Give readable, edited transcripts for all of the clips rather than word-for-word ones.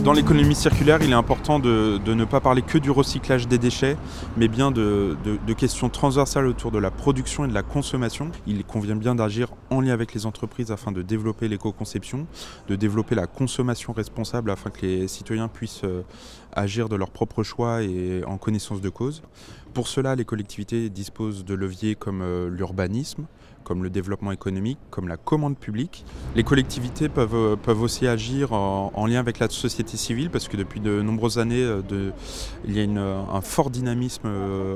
Dans l'économie circulaire, il est important de ne pas parler que du recyclage des déchets, mais bien de questions transversales autour de la production et de la consommation. Il convient bien d'agir en lien avec les entreprises afin de développer l'éco-conception, de développer la consommation responsable afin que les citoyens puissent agir de leur propre choix et en connaissance de cause. Pour cela, les collectivités disposent de leviers comme l'urbanisme, comme le développement économique, comme la commande publique. Les collectivités peuvent aussi agir en lien avec la société civile parce que depuis de nombreuses années, il y a un fort dynamisme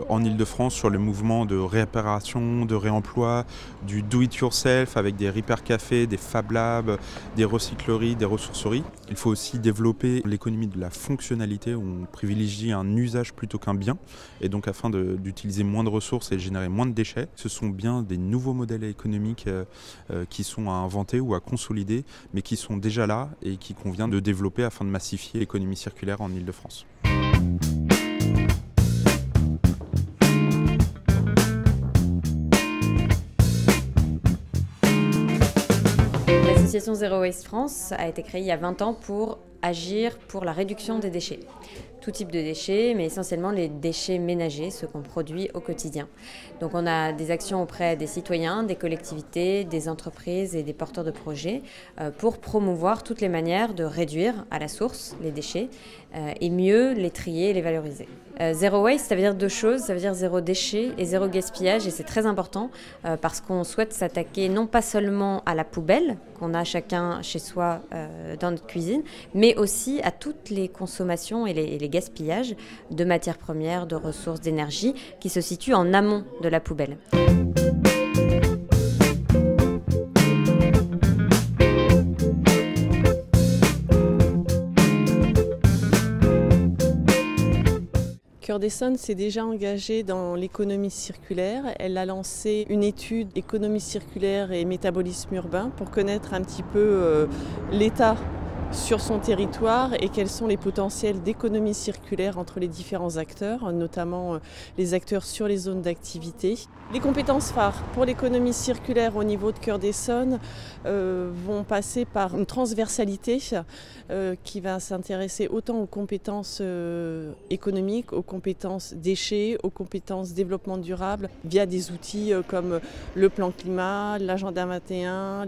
en Île-de-France sur le mouvement de réparation, de réemploi, du do-it-yourself avec des repair cafés, des fab labs, des recycleries, des ressourceries. Il faut aussi développer l'économie de la fonctionnalité où on privilégie un usage plutôt qu'un bien et donc afin d'utiliser moins de ressources et générer moins de déchets. Ce sont bien des nouveaux modèles économiques qui sont à inventer ou à consolider, mais qui sont déjà là et qui convient de développer afin de massifier l'économie circulaire en Île-de-France. L'association Zero Waste France a été créée il y a 20 ans pour agir pour la réduction des déchets. Tout type de déchets, mais essentiellement les déchets ménagers, ceux qu'on produit au quotidien. Donc on a des actions auprès des citoyens, des collectivités, des entreprises et des porteurs de projets pour promouvoir toutes les manières de réduire à la source les déchets et mieux les trier et les valoriser. Zero waste, ça veut dire deux choses, ça veut dire zéro déchet et zéro gaspillage et c'est très important parce qu'on souhaite s'attaquer non pas seulement à la poubelle qu'on a chacun chez soi dans notre cuisine, mais aussi à toutes les consommations et les gaspillages de matières premières, de ressources, d'énergie qui se situent en amont de la poubelle. Cœur d'Essonne s'est déjà engagée dans l'économie circulaire. Elle a lancé une étude économie circulaire et métabolisme urbain pour connaître un petit peu l'état sur son territoire et quels sont les potentiels d'économie circulaire entre les différents acteurs, notamment les acteurs sur les zones d'activité. Les compétences phares pour l'économie circulaire au niveau de Cœur d'Essonne vont passer par une transversalité qui va s'intéresser autant aux compétences économiques, aux compétences déchets, aux compétences développement durable via des outils comme le plan climat, l'agenda 21,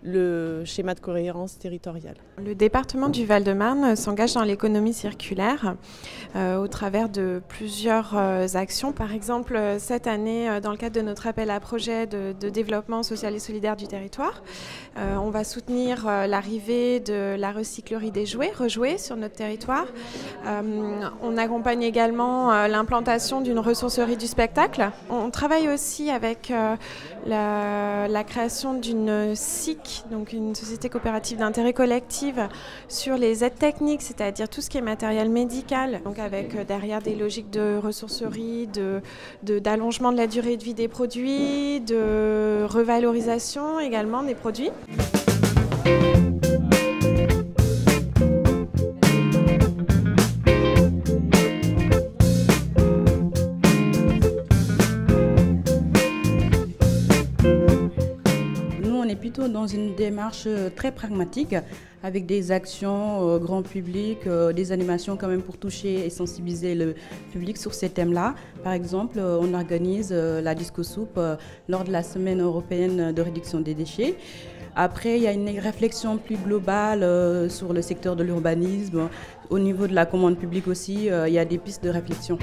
le schéma de cohérence territoriale. Le département du Val-de-Marne s'engage dans l'économie circulaire au travers de plusieurs actions. Par exemple, cette année, dans le cadre de notre appel à projet de développement social et solidaire du territoire, on va soutenir l'arrivée de la recyclerie des jouets, rejouets sur notre territoire. On accompagne également l'implantation d'une ressourcerie du spectacle. On travaille aussi avec la création d'une SIC, donc une société coopérative d'intérêt collectif, sur les aides techniques, c'est-à-dire tout ce qui est matériel médical, donc avec derrière des logiques de ressourcerie, d'allongement de la durée de vie des produits, de revalorisation également des produits. Plutôt dans une démarche très pragmatique avec des actions grand public, des animations quand même pour toucher et sensibiliser le public sur ces thèmes-là. Par exemple, on organise la disco soupe lors de la semaine européenne de réduction des déchets. Après, il y a une réflexion plus globale sur le secteur de l'urbanisme. Au niveau de la commande publique aussi, il y a des pistes de réflexion.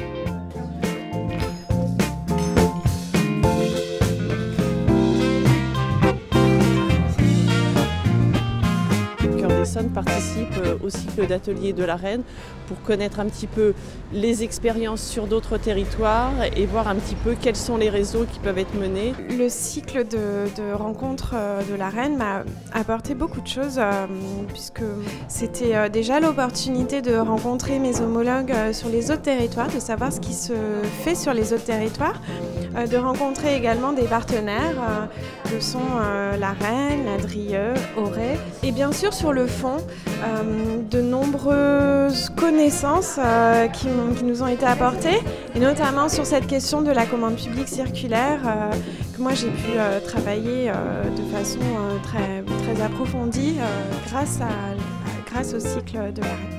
Participe au cycle d'ateliers de la Reine pour connaître un petit peu les expériences sur d'autres territoires et voir un petit peu quels sont les réseaux qui peuvent être menés. Le cycle de rencontres de la Reine m'a apporté beaucoup de choses puisque c'était déjà l'opportunité de rencontrer mes homologues sur les autres territoires, de savoir ce qui se fait sur les autres territoires, de rencontrer également des partenaires que sont la Reine, la Drieu, Auray et bien sûr sur le fond de nombreuses connaissances qui nous ont été apportées et notamment sur cette question de la commande publique circulaire que moi j'ai pu travailler de façon très approfondie grâce grâce au cycle de l'arrêt.